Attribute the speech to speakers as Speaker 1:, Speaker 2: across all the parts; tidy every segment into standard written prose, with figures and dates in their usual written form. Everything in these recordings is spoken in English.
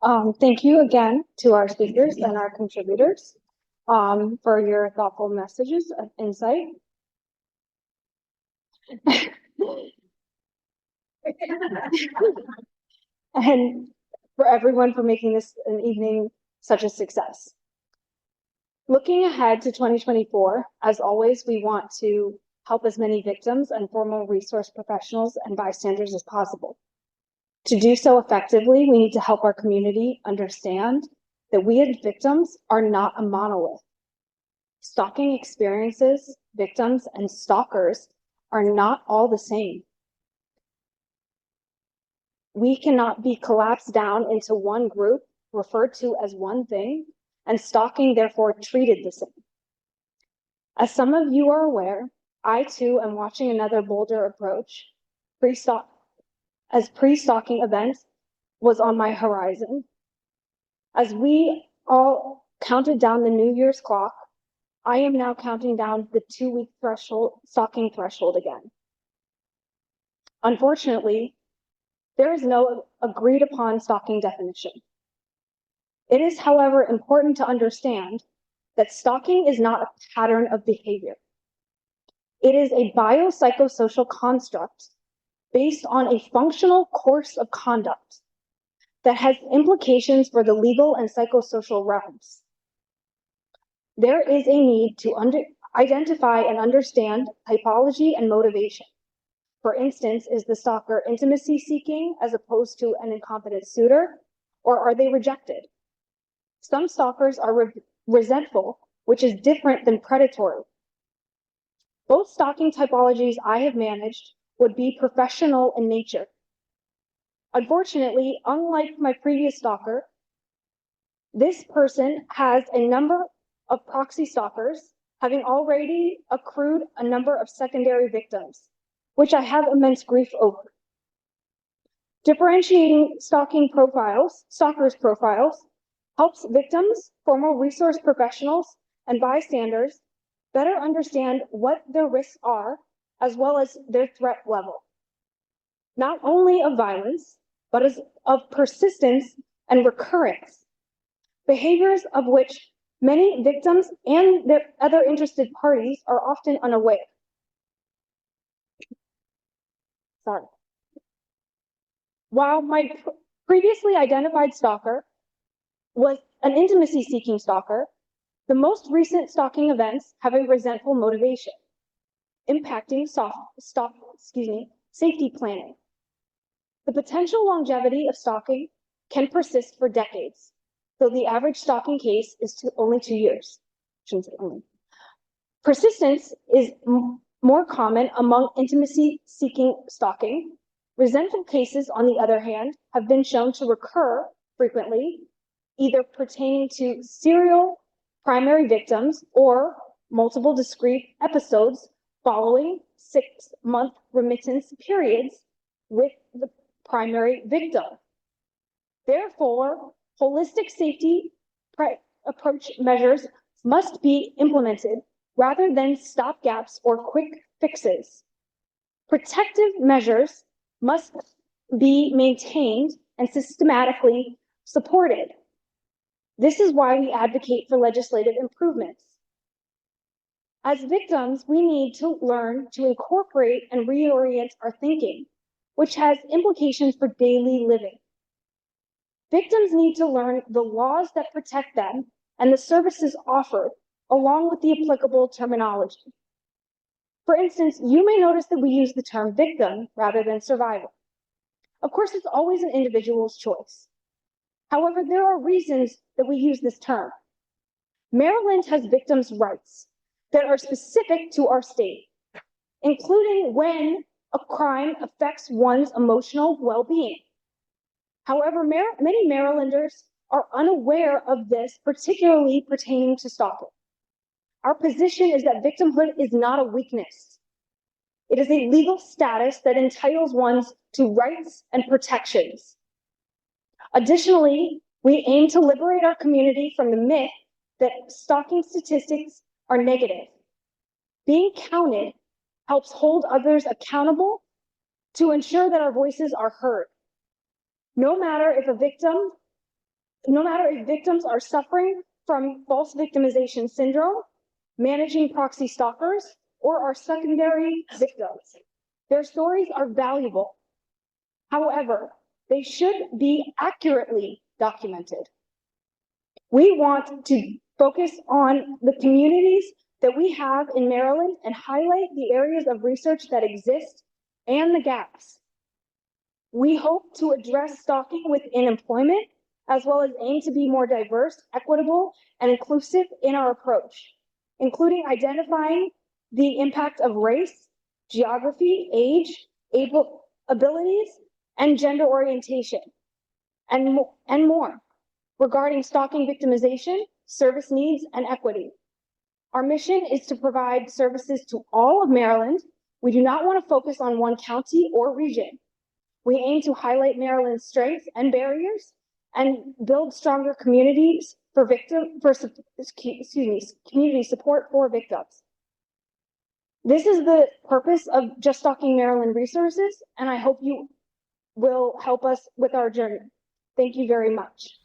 Speaker 1: Thank you again to our speakers and our contributors for your thoughtful messages of insight. And for everyone for making this an evening such a success. Looking ahead to 2024, as always, we want to help as many victims and formal resource professionals and bystanders as possible. To do so effectively, we need to help our community understand that we as victims are not a monolith. Stalking experiences, victims, and stalkers are not all the same. We cannot be collapsed down into one group, referred to as one thing, and stalking therefore treated the same. As some of you are aware, I too am watching another bolder approach, pre-stalking events was on my horizon. As we all counted down the New Year's clock, I am now counting down the 2-week stalking threshold again. Unfortunately, there is no agreed upon stalking definition. It is, however, important to understand that stalking is not a pattern of behavior. It is a biopsychosocial construct based on a functional course of conduct that has implications for the legal and psychosocial realms. There is a need to identify and understand typology and motivation. For instance, is the stalker intimacy seeking as opposed to an incompetent suitor, or are they rejected? Some stalkers are resentful, which is different than predatory. Both stalking typologies I have managed would be professional in nature. Unfortunately, unlike my previous stalker, this person has a number of proxy stalkers, having already accrued a number of secondary victims, which I have immense grief over. Differentiating stalkers' profiles, helps victims, formal resource professionals, and bystanders better understand what their risks are, as well as their threat level, not only of violence, but of persistence and recurrence, behaviors of which many victims and their other interested parties are often unaware. Sorry. While my previously identified stalker was an intimacy-seeking stalker, the most recent stalking events have a resentful motivation, impacting safety planning. The potential longevity of stalking can persist for decades, though the average stalking case is only 2 years. Shouldn't say only. Persistence is more common among intimacy-seeking stalking. Resentful cases, on the other hand, have been shown to recur frequently, either pertaining to serial primary victims or multiple discrete episodes following 6-month remittance periods with the primary victim. Therefore, holistic safety approach measures must be implemented rather than stopgaps or quick fixes. Protective measures must be maintained and systematically supported. This is why we advocate for legislative improvements. As victims, we need to learn to incorporate and reorient our thinking, which has implications for daily living. Victims need to learn the laws that protect them and the services offered, along with the applicable terminology. For instance, you may notice that we use the term victim rather than survivor. Of course, it's always an individual's choice. However, there are reasons that we use this term. Maryland has victims' rights that are specific to our state, including when a crime affects one's emotional well-being. However, many Marylanders are unaware of this, particularly pertaining to stalking. Our position is that victimhood is not a weakness. It is a legal status that entitles one to rights and protections. Additionally, we aim to liberate our community from the myth that stalking statistics are negative. Being counted helps hold others accountable to ensure that our voices are heard. No matter if a victim no matter if victims are suffering from false victimization syndrome, managing proxy stalkers, or are secondary victims. Their stories are valuable. However, they should be accurately documented. We want to focus on the communities that we have in Maryland and highlight the areas of research that exist and the gaps. We hope to address stalking within employment, as well as aim to be more diverse, equitable, and inclusive in our approach, including identifying the impact of race, geography, age, abilities, and gender orientation, and more regarding stalking victimization, service needs, and equity. Our mission is to provide services to all of Maryland. We do not want to focus on one county or region. We aim to highlight Maryland's strengths and barriers and build stronger communities for community support for victims. This is the purpose of Just Stalking Maryland Resources, and I hope you will help us with our journey. Thank you very much.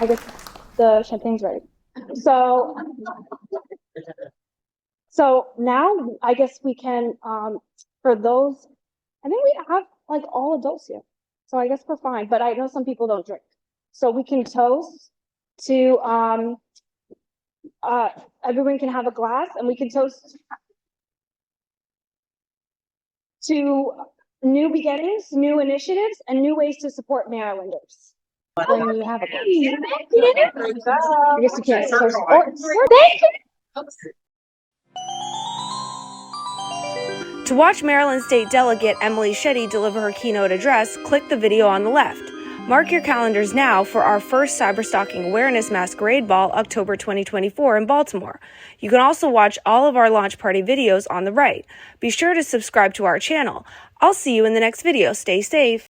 Speaker 1: I guess the champagne's ready. So now I guess we can, for those, I think we have like all adults here. So I guess we're fine, but I know some people don't drink. So we can toast to, everyone can have a glass and we can toast to new beginnings, new initiatives, and new ways to support Marylanders. When you have a glass. I guess you can't toast.
Speaker 2: To watch Maryland State Delegate Emily Shetty deliver her keynote address, click the video on the left. Mark your calendars now for our first Cyberstalking Awareness Masquerade Ball, October 2024 in Baltimore. You can also watch all of our launch party videos on the right. Be sure to subscribe to our channel. I'll see you in the next video. Stay safe.